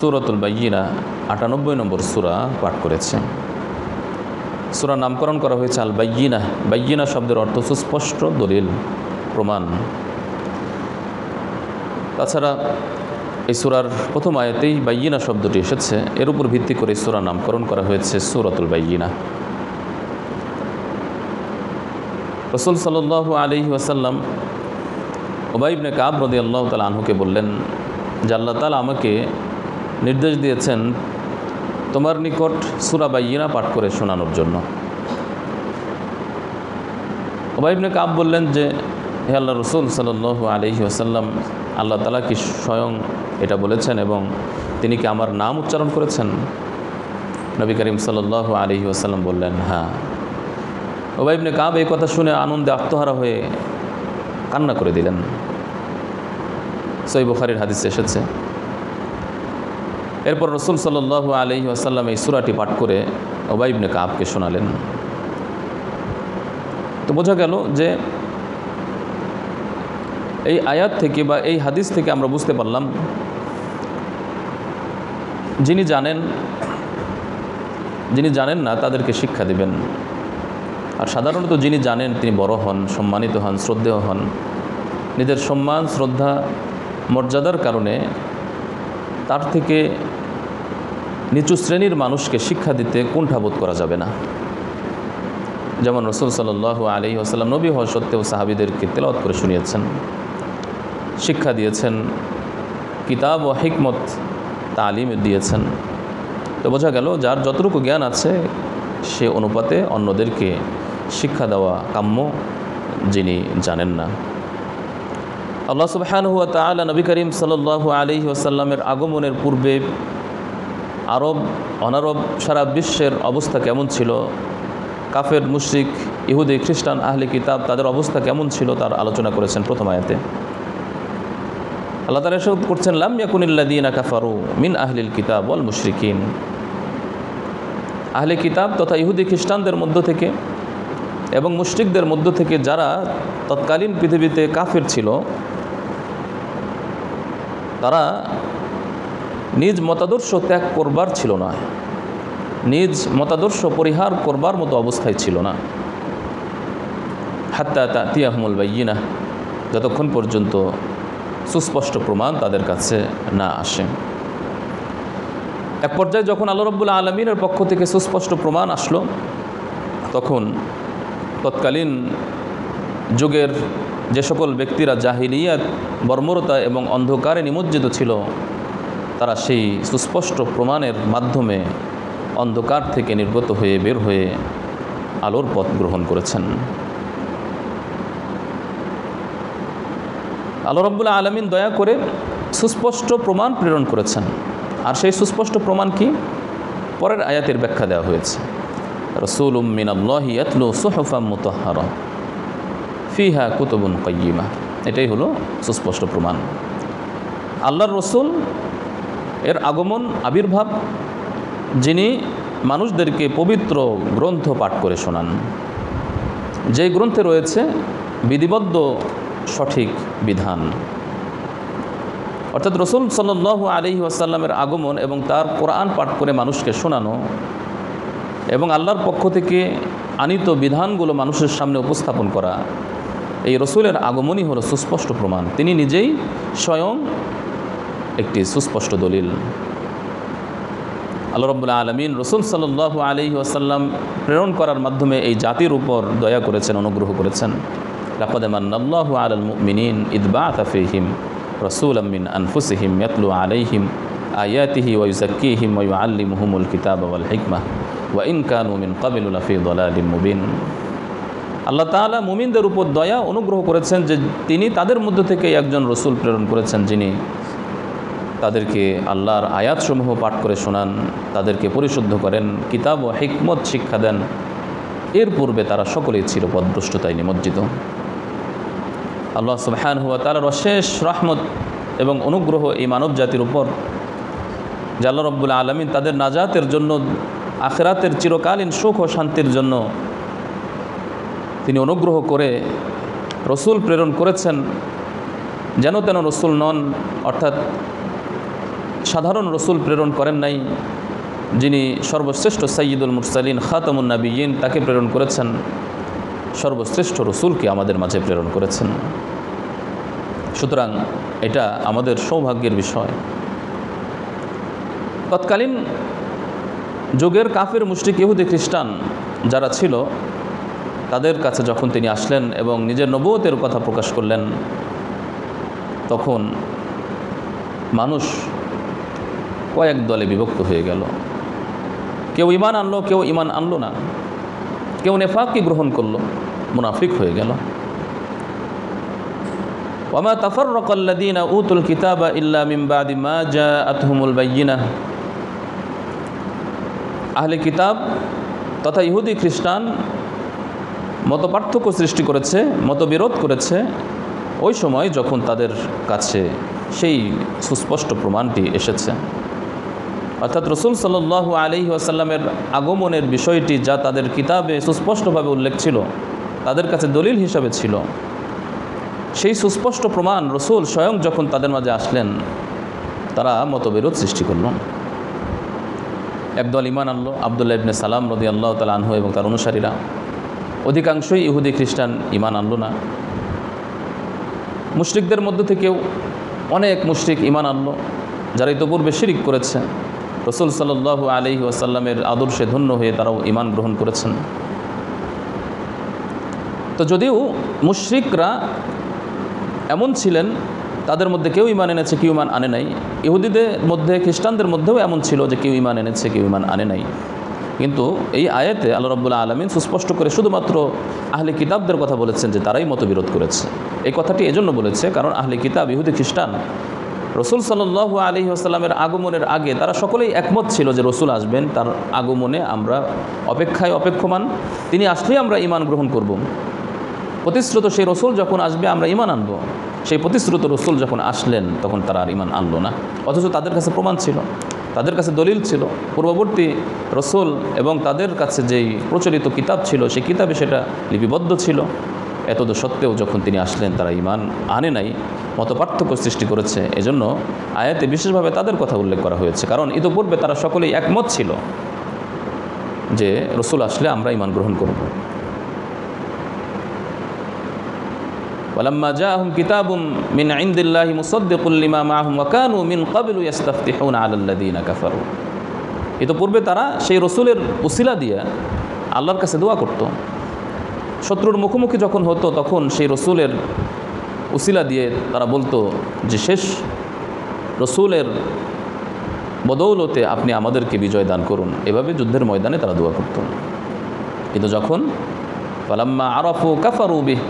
সূরাতুল বাইয়িনা ৯৮ নম্বর সূরা পাঠ করেছে। সূরা নামকরণ করা হয়েছে আল বাইয়িনা। বাইয়িনা শব্দের অর্থ সুস্পষ্ট, দলিল, প্রমাণ। তাছাড়া এই সূরার প্রথম আয়াতেই বাইয়িনা শব্দটি এসেছে, এর উপর ভিত্তি করে সূরা নামকরণ করা হয়েছে সূরাতুল বাইয়িনা। রাসূল সাল্লাল্লাহু আলাইহি ওয়াসাল্লাম উবাই ইবনে কাব রাদিয়াল্লাহু তাআলা আনহুকে বললেন যে আল্লাহ তাআলা আমাকে নির্দেশ দিয়েছেন তোমার নিকট সূরা বাইয়িনা পাঠ করে শোনানোর জন্য। উবাই ইবনে কাব বললেন যে হে আল্লাহ রাসূল সাল্লাল্লাহু আলাইহি ওয়াসাল্লাম, আল্লাহ তাআলা কি স্বয়ং এটা বলেছেন এবং তিনি কি আমার নাম উচ্চারণ করেছেন? নবী করিম সাল্লাল্লাহু আলাইহি ওয়াসাল্লাম বললেন হ্যাঁ। উবাই ইবনে কাব এই কথা শুনে আনন্দে আত্মহারা হয়ে কান্না করে দিলেন। সহিহ বুখারীর হাদিসে এসেছে। এরপর রাসূল সাল্লাল্লাহু আলাইহি ওয়াসাল্লাম এই সূরাটি পাঠ করে উবাই ইবনে কাবকে শোনালেন। তো বোঝা গেল যে এই আয়াত থেকে বা এই হাদিস থেকে আমরা বুঝতে পারলাম যিনি জানেন না তাদেরকে শিক্ষা দেবেন। আর সাধারণত যিনি জানেন তিনি বড় হন, সম্মানিত হন, শ্রদ্ধেয় হন। নিজের সম্মান, শ্রদ্ধা, মর্যাদার কারণে তার থেকে নিচু শ্রেণীর মানুষকে শিক্ষা দিতে কুণ্ঠাবোধ করা যাবে না। যেমন রাসূল সাল্লাল্লাহু আলাইহি ওয়াসাল্লাম নবী হওয়া সত্ত্বেও সাহাবীদেরকে তেলাওয়াত করে শুনিয়েছেন, শিক্ষা দিয়েছেন, কিতাব ও হিকমত তালিম দিয়েছেন। তো বোঝা গেল যার যতটুকু জ্ঞান আছে সে অনুপাতে অন্যদেরকে শিক্ষা দেওয়া কাম্য, যিনি জানেন না। আল্লাহ সুবহানাহু ওয়া তাআলা নবী করিম সাল্লাল্লাহু আলাইহি ওয়াসাল্লামের আগমনের পূর্বে আরব, অনারব, সারা বিশ্বের অবস্থা কেমন ছিল, কাফের, মুশরিক, ইহুদি, খ্রিস্টান, আহলে কিতাব তাদের অবস্থা কেমন ছিল তার আলোচনা করেছেন প্রথম আয়াতে। আল্লাহ তাআলা ইরশাদ করছেন লাম ইয়াকুনিল্লাযীনা কাফারু মিন আহলিল কিতাব ওয়াল মুশরিকিন। আহলে কিতাব তথা ইহুদি খ্রিস্টানদের মধ্য থেকে এবং মুশরিকদের মধ্য থেকে যারা তৎকালীন পৃথিবীতে কাফের ছিল, তারা নিজ মতাদর্শ ত্যাগ করবার ছিল না, নিজ মতাদর্শ পরিহার করবার মতো অবস্থায় ছিল না। হাত্তা তাতিয়াহুমুল বাইয়িনা, যতক্ষণ পর্যন্ত সুস্পষ্ট প্রমাণ তাদের কাছে না আসে। এক পর্যায়ে যখন আল্লাহ রাব্বুল আলামিনের পক্ষ থেকে সুস্পষ্ট প্রমাণ আসলো, তখন তৎকালীন যুগের যে সকল ব্যক্তিরা জাহিলিয়াত, বর্বরতা এবং অন্ধকারে নিমজ্জিত ছিল, তারা সেই সুস্পষ্ট প্রমাণের মাধ্যমে অন্ধকার থেকে নির্গত হয়ে বের হয়ে আলোর পথ গ্রহণ করেছেন। আল্লাহ রাব্বুল আলামিন দয়া করে সুস্পষ্ট প্রমাণ প্রেরণ করেছেন। আর সেই সুস্পষ্ট প্রমাণ কি? পরের আয়াতের ব্যাখ্যা দেওয়া হয়েছে। রাসূলুম মিনাল্লাহি ইয়াতলু সুহুফাম মুতাহহারা ফিহা কুতুবুন কাইয়্যিমা। এটাই হলো সুস্পষ্ট প্রমাণ। আল্লাহর রসুল এর আগমন, আবির্ভাব, যিনি মানুষদেরকে পবিত্র গ্রন্থ পাঠ করে শোনান, যেই গ্রন্থে রয়েছে বিধিবদ্ধ সঠিক বিধান। অর্থাৎ রাসূল সাল্লাল্লাহু আলাইহি ওয়াসাল্লামের আগমন এবং তার কোরআন পাঠ করে মানুষকে শোনানো এবং আল্লাহর পক্ষ থেকে আনিত বিধানগুলো মানুষের সামনে উপস্থাপন করা, এই রসুলের আগমনই হলো সুস্পষ্ট প্রমাণ। তিনি নিজেই স্বয়ং একটি সুস্পষ্ট দলিল। আল্লাহ রাব্বুল আলামিন রাসূল সাল্লাল্লাহু আলাইহি ওয়াসাল্লাম প্রেরণ করার মাধ্যমে এই জাতির উপর দয়া করেছেন, অনুগ্রহ করেছেন। লাকাদ মান্নাল্লাহু আলাল মুমিনিন ইয বা'আথা ফীহিম রাসূলাম মিন আনফুসিহিম ইয়াতলু আলাইহিম আয়াতিহি ওয়া ইউযাক্কিহিম ওয়া ইউআল্লিমুহুমুল কিতাবা ওয়াল হিকমাহ ওয়া ইন কানু মিন ক্বাবলু লাফী দালালিম মুবিন। আল্লাহ তাআলা মুমিনদের উপর দয়া, অনুগ্রহ করেছেন যে তিনি তাদের মধ্য থেকে একজন রসুল প্রেরণ করেছেন, যিনি তাদেরকে আল্লাহর আয়াতসমূহ পাঠ করে শোনান, তাদেরকে পরিশুদ্ধ করেন, কিতাব ও হিকমত শিক্ষা দেন। এর পূর্বে তারা সকলেই ছিল পথভ্রষ্টতায় নিমজ্জিত। আল্লাহ সুবহানাহু ওয়া তাআলার অশেষ রহমত এবং অনুগ্রহ এই মানব জাতির উপর, যে আল্লাহ রাব্বুল আলামিন তাদের নাজাতের জন্য, আখিরাতের চিরকালীন সুখ ও শান্তির জন্য তিনি অনুগ্রহ করে রসুল প্রেরণ করেছেন। যেন তেন রসুল নন, অর্থাৎ সাধারণ রসুল প্রেরণ করেন নাই, যিনি সর্বশ্রেষ্ঠ সাইয়্যিদুল মুরসালিন খাতামুন নাবিয়্যিন, তাকে প্রেরণ করেছেন, সর্বশ্রেষ্ঠ রসুলকে আমাদের মাঝে প্রেরণ করেছেন। সুতরাং এটা আমাদের সৌভাগ্যের বিষয়। তৎকালীন যুগের কাফের মুশরিক ইহুদি খ্রিস্টান যারা ছিল, তাদের কাছে যখন তিনি আসলেন এবং নিজের নবুয়তের কথা প্রকাশ করলেন, তখন মানুষ কয়েক দলে বিভক্ত হয়ে গেল। কেউ ঈমান আনলো, কেউ ঈমান আনলো না, কেউ নেফাককে গ্রহণ করলো, মুনাফিক হয়ে গেল। ওয়ামা তাফাররাকাল্লাযীনা উতুল কিতাবা ইল্লা মিন বাদি মা জাআতহুমুল বায়্যিনাহ। আহলে কিতাব তথা ইহুদি খ্রিস্টান মতপার্থক্য সৃষ্টি করেছে, মতবিরোধ করেছে ওই সময় যখন তাদের কাছে সেই সুস্পষ্ট প্রমাণটি এসেছে, অর্থাৎ রসুল সাল্লাল্লাহু আলাইহি ওয়াসাল্লামের আগমনের বিষয়টি যা তাদের কিতাবে সুস্পষ্টভাবে উল্লেখ ছিল, তাদের কাছে দলিল হিসাবে ছিল, সেই সুস্পষ্ট প্রমাণ রসুল স্বয়ং যখন তাদের মাঝে আসলেন, তারা মতবিরোধ সৃষ্টি করল। একদল ঈমান আনলো, আব্দুল্লাহ ইবনে সালাম রাদিয়াল্লাহু তাআলা আনহু এবং তার অনুসারীরা। অধিকাংশই ইহুদি খ্রিস্টান ঈমান আনলো না। মুশরিকদের মধ্য থেকেও অনেক মুশরিক ঈমান আনলো, যারা ইতোপূর্বে শিরিক করেছে। রসুল সাল্লাল্লাহু আলাইহি ওয়াসাল্লামের আদর্শে ধন্য হয়ে তারাও ঈমান গ্রহণ করেছেন। তো যদিও মুশরিকরা এমন ছিলেন, তাদের মধ্যে কেউ ঈমান এনেছে, কেউ ঈমান আনে নাই। ইহুদিদের মধ্যে, খ্রিস্টানদের মধ্যেও এমন ছিল যে কেউ ঈমান এনেছে, কেউ ঈমান আনে নাই। কিন্তু এই আয়াতে আল্লাহ রাব্বুল আলামিন সুস্পষ্ট করে শুধুমাত্র আহলে কিতাবদের কথা বলেছেন যে তারাই মতবিরোধ করেছে। এই কথাটি এজন্য বলেছে কারণ আহলে কিতাব, ইহুদি খ্রিস্টান, রসুল সাল্লাল্লাহু আলাইহি ওয়াসাল্লামের আগমনের আগে তারা সকলেই একমত ছিল যে রসুল আসবেন, তার আগমনে আমরা অপেক্ষমান, তিনি আসলেই আমরা ঈমান গ্রহণ করব। প্রতিশ্রুত সেই রসুল যখন আসবে আমরা ঈমান আনব। সেই প্রতিশ্রুত রসুল যখন আসলেন তখন তারা আর ঈমান আনলো না, অথচ তাদের কাছে প্রমাণ ছিল, তাদের কাছে দলিল ছিল, পূর্ববর্তী রসুল এবং তাদের কাছে যেই প্রচলিত কিতাব ছিল সেই কিতাবে সেটা লিপিবদ্ধ ছিল। এতদ সত্ত্বেও যখন তিনি আসলেন তারা ঈমান আনে নাই, মতপার্থক্য সৃষ্টি করেছে। এজন্য আয়াতে বিশেষভাবে তাদের কথা উল্লেখ করা হয়েছে, কারণ ইতোপূর্বে তারা সকলেই একমত ছিল যে রসুল আসলে আমরা ঈমান গ্রহণ করব। ওয়ালাম্মা জাআহুম কিতাবুম মিন ইনদিল্লাহি মুসাদ্দিকুল লিমা মাআহুম ওয়া কানু মিন ক্বাবলু ইস্তাফতিহুনা আলাল্লাযীনা কাফারু। ইতোপূর্বে তারা সেই রসুলের উসিলা দিয়ে আল্লাহর কাছে দোয়া করত। শত্রুর মুখোমুখি যখন হতো তখন সেই রসুলের উসিলা দিয়ে তারা বলতো যে শেষ রসুলের বদৌলতে আপনি আমাদেরকে বিজয় দান করুন। এভাবে যুদ্ধের ময়দানে তারা দোয়া করত। কিন্তু যখন ফালাম্মা আরাফু কাফারু বিহ,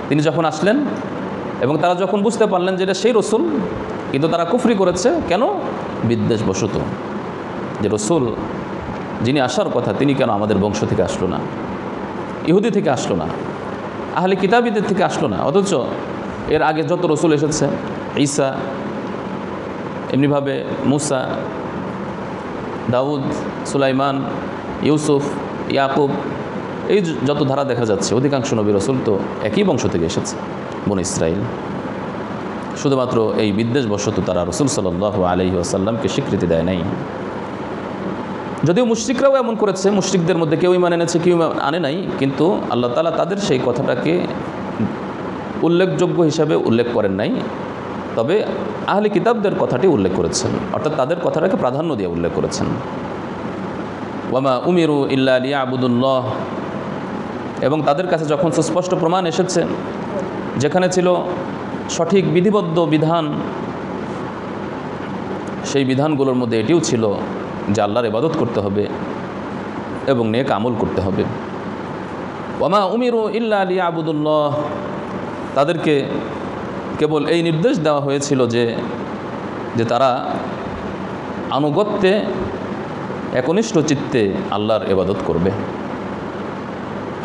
তিনি যখন আসলেন এবং তারা যখন বুঝতে পারলেন যে এটা সেই রসুল, কিন্তু তারা কুফরি করেছে। কেন? বিদ্বেষবশত, যে রসুল যিনি আসার কথা তিনি কেন আমাদের বংশ থেকে আসলো না, ইহুদি থেকে আসলো না, আহলে কিতাবীদের থেকে আসলো না, অথচ এর আগে যত রসুল এসেছে, ঈসা, এমনিভাবে মুসা, দাউদ, সুলাইমান, ইউসুফ, ইয়াকুব, এই যত ধারা দেখা যাচ্ছে অধিকাংশ নবী রসুল তো একই বংশ থেকে এসেছে, বনী ইসরাইল। শুধুমাত্র এই বিদ্বেষবশত তারা রসুল সাল্লাল্লাহু আলাইহি ওয়াসাল্লামকে স্বীকৃতি দেয় নাই। যদিও মুশরিকরাও এমন করেছে, মুশরিকদের মধ্যে কেউ ঈমান এনেছে, কেউ আনে নাই, কিন্তু আল্লাহ তাআলা তাদের সেই কথাটাকে উল্লেখযোগ্য হিসাবে উল্লেখ করেন নাই। তবে আহলে কিতাবদের কথাটি উল্লেখ করেছেন, অর্থাৎ তাদের কথাটাকে প্রাধান্য দিয়ে উল্লেখ করেছেন। ওয়ামা উমিরু ইল্লা লিয়াবুদুল্লাহ, এবং তাদের কাছে যখন সুস্পষ্ট প্রমাণ এসেছে, যেখানে ছিল সঠিক বিধিবদ্ধ বিধান, সেই বিধানগুলোর মধ্যে এটিও ছিল যে আল্লাহর ইবাদত করতে হবে এবং নেক আমল করতে হবে। ওয়ামা উমিরু ইল্লা লিয়াবুদুল্লাহ, তাদেরকে কেবল এই নির্দেশ দেওয়া হয়েছিল যে তারা আনুগত্যে একনিষ্ঠ চিত্তে আল্লাহর ইবাদত করবে,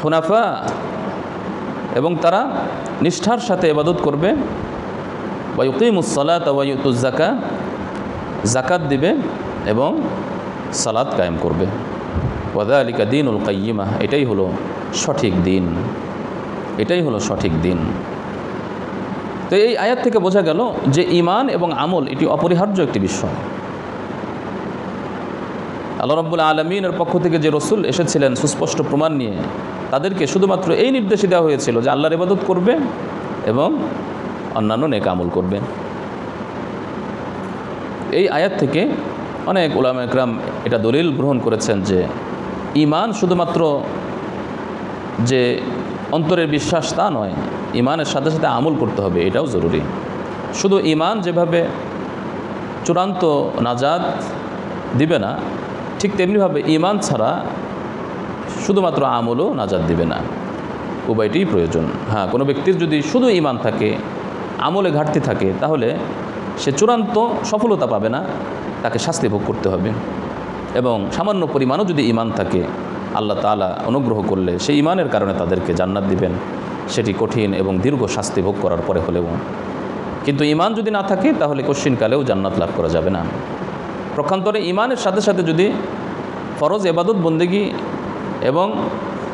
হুনাফা, এবং তারা নিষ্ঠার সাথে ইবাদত করবে। ওয়া ইউকিমুস সালাতা ওয়া ইউতুজ যাকাত, যাকাত দিবে এবং সালাত কায়েম করবে। ওয়া যালিকা দীনুল কাইয়্যিমা, এটাই হলো সঠিক দিন, এটাই হলো সঠিক দিন। তো এই আয়াত থেকে বোঝা গেল যে ঈমান এবং আমল এটি অপরিহার্য একটি বিষয়। আল্লাহ রাব্বুল আলামিনের পক্ষ থেকে যে রসুল এসেছিলেন সুস্পষ্ট প্রমাণ নিয়ে, তাদেরকে শুধুমাত্র এই নির্দেশই দেওয়া হয়েছিল যে আল্লাহর ইবাদত করবে এবং অন্যান্য নেক আমল করবে। এই আয়াত থেকে অনেক উলামা ইকরাম এটা দলিল গ্রহণ করেছেন যে ঈমান শুধুমাত্র যে অন্তরের বিশ্বাস তা নয়, ঈমানের সাথে সাথে আমল করতে হবে, এটাও জরুরি। শুধু ঈমান যেভাবে চূড়ান্ত নাজাত দিবে না, ঠিক তেমনিভাবে ঈমান ছাড়া শুধুমাত্র আমলও নাজাত দিবে না, উভয়টিই প্রয়োজন। হ্যাঁ, কোনো ব্যক্তির যদি শুধু ঈমান থাকে, আমলে ঘাটতি থাকে, তাহলে সে চূড়ান্ত সফলতা পাবে না, তাকে শাস্তি ভোগ করতে হবে। এবং সামান্য পরিমাণও যদি ঈমান থাকে, আল্লাহ তাআলা অনুগ্রহ করলে সেই ঈমানের কারণে তাদেরকে জান্নাত দিবেন, সেটি কঠিন এবং দীর্ঘ শাস্তি ভোগ করার পরে হলেও। কিন্তু ঈমান যদি না থাকে, তাহলে কশ্চিনকালেও জান্নাত লাভ করা যাবে না। প্রক্ষান্তরে ঈমানের সাথে সাথে যদি ফরজ ইবাদত বন্দেগী এবং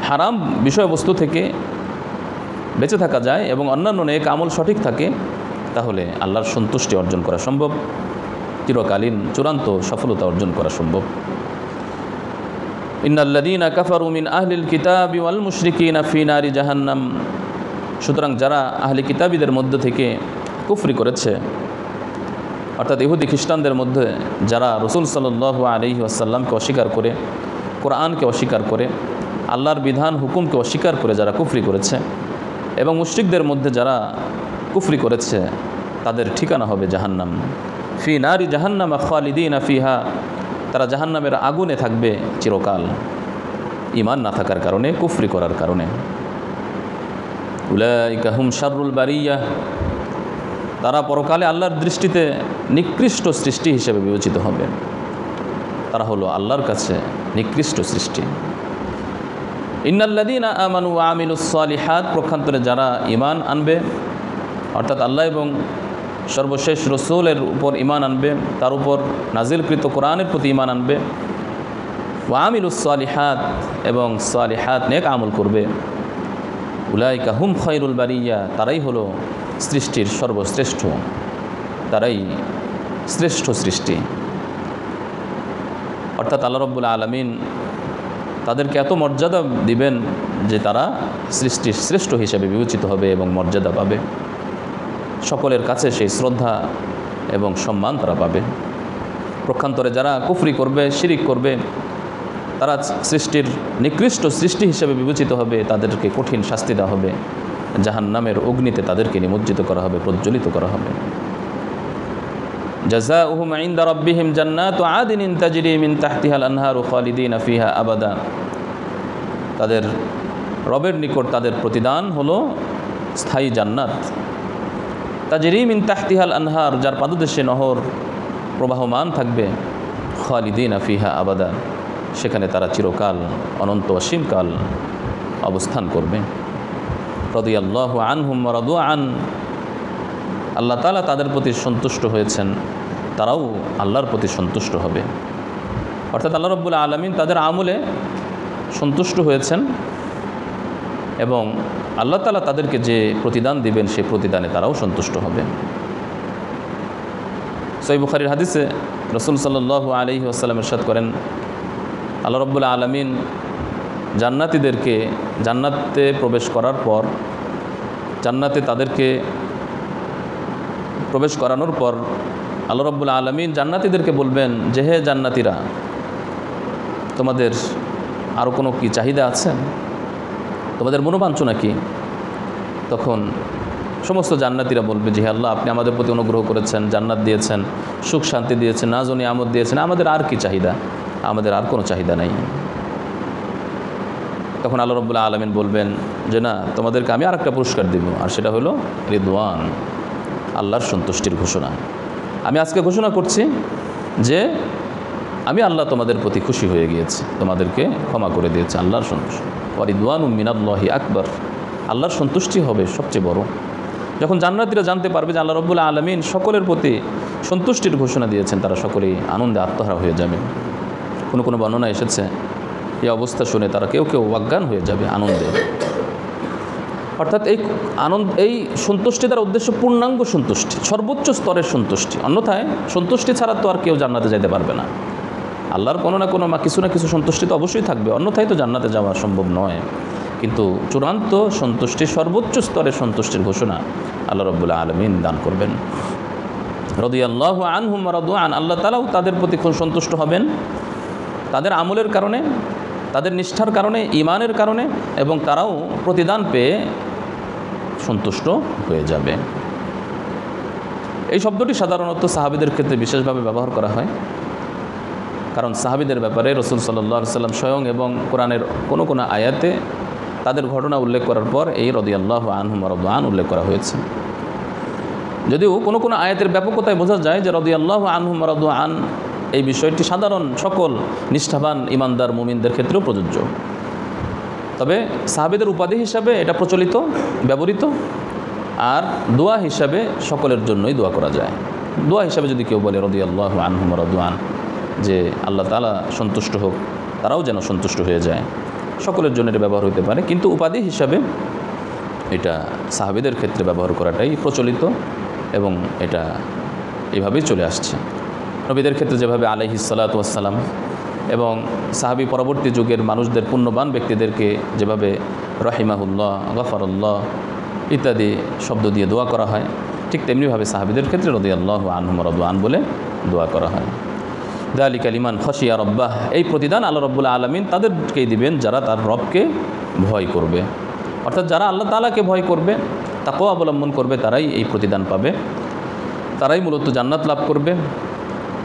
হারাম বিষয়বস্তু থেকে বেঁচে থাকা যায় এবং অন্যান্য নেক আমল সঠিক থাকে, তাহলে আল্লাহর সন্তুষ্টি অর্জন করা সম্ভব, চিরকালীন চূড়ান্ত সফলতা অর্জন করা সম্ভব। ইন্নাল্লাযীনা কাফারু মিন আহলিল কিতাবি ওয়াল মুশরিকিনা ফি নারি জাহান্নাম। সুতরাং যারা আহলি কিতাবীদের মধ্যে থেকে কুফরি করেছে, অর্থাৎ ইহুদি খ্রিস্টানদের মধ্যে যারা রাসূল সাল্লাল্লাহু আলাইহি ওয়াসাল্লামকে অস্বীকার করে, কোরআনকে অস্বীকার করে, আল্লাহর বিধান হুকুমকে অস্বীকার করে যারা কুফরি করেছে, এবং মুশরিকদের মধ্যে যারা কুফরি করেছে, তাদের ঠিকানা হবে জাহান্নাম। ফি নারি জাহান্নাম খালিদিনা ফিহা, তারা জাহান্নামের আগুনে থাকবে চিরকাল, ঈমান না থাকার কারণে, কুফরি করার কারণে। উলাইকা হুম শাররুল বারিয়া, তারা পরকালে আল্লাহর দৃষ্টিতে নিকৃষ্ট সৃষ্টি হিসেবে বিবেচিত হবে। তারা হলো আল্লাহর কাছে নিকৃষ্ট সৃষ্টি। ইন্নাল্লাযীনা আমানু ওয়া আমিলুস সালিহাত, প্রক্ষান্তরে যারা ঈমান আনবে, অর্থাৎ আল্লাহ এবং সর্বশেষ রসুলের উপর ঈমান আনবে, তার উপর নাজিলকৃত কোরআনের প্রতি ঈমান আনবে, ওয়া আমিলুস সালিহাত, এবং সালিহাত নেক আমল করবে, উলাইকা হুম খায়রুল বারিয়া, তারাই হলো সৃষ্টির সর্বশ্রেষ্ঠ, তারাই শ্রেষ্ঠ সৃষ্টি। অর্থাৎ আল্লাহ রাব্বুল আলামিন তাদেরকে এত মর্যাদা দিবেন যে তারা সৃষ্টির শ্রেষ্ঠ হিসেবে বিবেচিত হবে এবং মর্যাদা পাবে, সকলের কাছে সেই শ্রদ্ধা এবং সম্মান তারা পাবে। প্রক্ষান্তরে যারা কুফরি করবে, শিরিক করবে, তারা সৃষ্টির নিকৃষ্ট সৃষ্টি হিসেবে বিবেচিত হবে, তাদেরকে কঠিন শাস্তি দেওয়া হবে, জাহান্নামের অগ্নিতে তাদেরকে নিমজ্জিত করা হবে, প্রজ্বলিত করা হবে। জাযাউহুম ইনদা রাব্বিহিম জান্নাতু আদনিন তাজরি মিন তাহতিহাল আনহারু খালিদিনা ফিহা আবাদা, তাদের রবের নিকট তাদের প্রতিদান হলো স্থায়ী জান্নাত। তাজরি মিন তাহতিহাল আনহার, যার পাদদেশে নহর প্রবাহমান থাকবে, খালিদিনা ফিহা আবাদা, সেখানে তারা চিরকাল অনন্ত অসীমকাল অবস্থান করবে। রাদিয়াল্লাহু আনহুম ওয়া রাদু আন, আল্লাহ তাআলা তাদের প্রতি সন্তুষ্ট হয়েছেন, তারাও আল্লাহর প্রতি সন্তুষ্ট হবে। অর্থাৎ আল্লাহ রাব্বুল আলামিন তাদের আমলে সন্তুষ্ট হয়েছেন এবং আল্লাহ তাআলা তাদেরকে যে প্রতিদান দিবেন, সেই প্রতিদানে তারাও সন্তুষ্ট হবে। সহিহ বুখারীর হাদিসে রাসূল সাল্লাল্লাহু আলাইহি ওয়াসাল্লাম ইরশাদ করেন, আল্লাহ রাব্বুল আলামিন জান্নাতীদেরকে জান্নাতে প্রবেশ করার পর, জান্নাতে তাদেরকে প্রবেশ করানোর পর আল্লাহ রাব্বুল আলামিন জান্নাতীদেরকে বলবেন যে, হে জান্নাতীরা, তোমাদের আরও কোনো কি চাহিদা আছে, তোমাদের মনোবাঞ্ছনা কি? তখন সমস্ত জান্নাতীরা বলবে যে, হে আল্লাহ, আপনি আমাদের প্রতি অনুগ্রহ করেছেন, জান্নাত দিয়েছেন, সুখ শান্তি দিয়েছেন, নাজ ও নিয়ামত দিয়েছেন, আমাদের আর কি চাহিদা? আমাদের আর কোনো চাহিদা নাই। তখন আল্লাহ রাব্বুল আলামিন বলবেন যে, না, তোমাদেরকে আমি আরেকটা পুরস্কার দিব, আর সেটা হলো রিদওয়ান, আল্লাহর সন্তুষ্টির ঘোষণা। আমি আজকে ঘোষণা করছি যে আমি আল্লাহ তোমাদের প্রতি খুশি হয়ে গিয়েছি, তোমাদেরকে ক্ষমা করে দিয়েছে। আল্লাহর সন্তুষ্টি, ওয়া রিদওয়ানুম মিনাল্লাহি আকবার, আল্লাহর সন্তুষ্টি হবে সবচেয়ে বড়। যখন জান্নাতীরা জানতে পারবে যে আল্লাহ রাব্বুল আলামিন সকলের প্রতি সন্তুষ্টির ঘোষণা দিয়েছেন, তারা সকলেই আনন্দে আত্মহারা হয়ে যাবে। কোনো কোনো বর্ণনা এসেছে এই অবস্থা শুনে তারা কেউ কেউ অজ্ঞান হয়ে যাবে আনন্দে। অর্থাৎ এই সন্তুষ্টি তার উদ্দেশ্য পূর্ণাঙ্গ সন্তুষ্টি, সর্বোচ্চ স্তরের সন্তুষ্টি। অন্যথায় সন্তুষ্টি ছাড়া তো আর কেউ জান্নাতে যেতে পারবে না। আল্লাহর কোনো না কোনো কিছু না কিছু সন্তুষ্টি তো অবশ্যই থাকবে, অন্যথায় তো জান্নাতে যাওয়া সম্ভব নয়। কিন্তু চূড়ান্ত সন্তুষ্টি, সর্বোচ্চ স্তরের সন্তুষ্টির ঘোষণা আল্লাহ রাব্বুল আলামিন দান করবেন। রাদিয়াল্লাহু আনহুম ওয়া রাদু আন, আল্লাহ তাআলাও তাদের প্রতি খুব সন্তুষ্ট হবেন তাদের আমলের কারণে, তাদের নিষ্ঠার কারণে, ঈমানের কারণে, এবং তারাও প্রতিদান পেয়ে সন্তুষ্ট হয়ে যাবে। এই শব্দটি সাধারণত সাহাবীদের ক্ষেত্রে বিশেষভাবে ব্যবহার করা হয়, কারণ সাহাবীদের ব্যাপারে রাসূল সাল্লাল্লাহু আলাইহি ওয়াসাল্লাম স্বয়ং এবং কোরআনের কোনো কোনো আয়াতে তাদের ঘটনা উল্লেখ করার পর এই রাদিয়াল্লাহু আনহুম ওয়া রাদু আন উল্লেখ করা হয়েছে। যদিও কোনো কোনো আয়াতের ব্যাপকতায় বোঝা যায় যে রাদিয়াল্লাহু আনহুম ওয়া রাদু আন এই বিষয়টি সাধারণ সকল নিষ্ঠাবান ইমানদার মুমিনদের ক্ষেত্রেও প্রযোজ্য। তবে সাহাবীদের উপাধি হিসাবে এটা প্রচলিত, ব্যবহৃত, আর দোয়া হিসাবে সকলের জন্যই দোয়া করা যায়। দোয়া হিসাবে যদি কেউ বলে রাদিয়াল্লাহু আনহুম ওয়া রাদু আন, যে আল্লাহ তাআলা সন্তুষ্ট হোক, তারাও যেন সন্তুষ্ট হয়ে যায়, সকলের জন্য এটা ব্যবহার হতে পারে। কিন্তু উপাধি হিসাবে এটা সাহাবীদের ক্ষেত্রে ব্যবহার করাটাই প্রচলিত এবং এটা এভাবেই চলে আসছে। নবীদের ক্ষেত্রে যেভাবে আলাইহিস সালাতু ওয়াস সালাম এবং সাহাবী পরবর্তী যুগের মানুষদের, পুণ্যবান ব্যক্তিদেরকে যেভাবে রাহিমাহুল্লাহ, গফারুল্লাহ ইত্যাদি শব্দ দিয়ে দোয়া করা হয়, ঠিক তেমনিভাবে সাহাবীদের ক্ষেত্রে রাদিয়াল্লাহু আনহুম ওয়া রাদু আন বলে দোয়া করা হয়। যালিকা লিমান খাশিয়া রাব্বাহ, এই প্রতিদান আল্লাহ রাব্বুল আলামিন তাদেরকেই দিবেন যারা তার রবকে ভয় করবে। অর্থাৎ যারা আল্লাহ তাআলাকে ভয় করবে, তাকওয়া অবলম্বন করবে, তারাই এই প্রতিদান পাবে, তারাই মূলত জান্নাত লাভ করবে।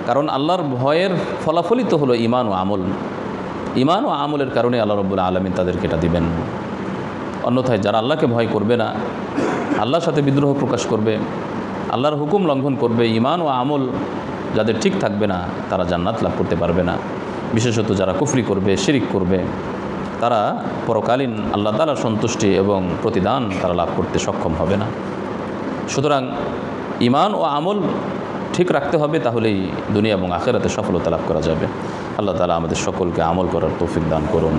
কারণ আল্লাহর ভয়ের ফলাফলই তো হলো ঈমান ও আমল। ঈমান ও আমলের কারণে আল্লাহ রাব্বুল আলামিন তাদেরকে এটা দিবেন। অন্যথায় যারা আল্লাহকে ভয় করবে না, আল্লাহর সাথে বিদ্রোহ প্রকাশ করবে, আল্লাহর হুকুম লঙ্ঘন করবে, ঈমান ও আমল যাদের ঠিক থাকবে না, তারা জান্নাত লাভ করতে পারবে না। বিশেষত যারা কুফরি করবে, শিরিক করবে, তারা পরকালীন আল্লাহ তাআলার সন্তুষ্টি এবং প্রতিদান তারা লাভ করতে সক্ষম হবে না। সুতরাং ঈমান ও আমল ঠিক রাখতে হবে, তাহলেই দুনিয়া এবং আখিরাতে সফলতা লাভ করা যাবে। আল্লাহ তাআলা আমাদের সকলকে আমল করার তৌফিক দান করুন।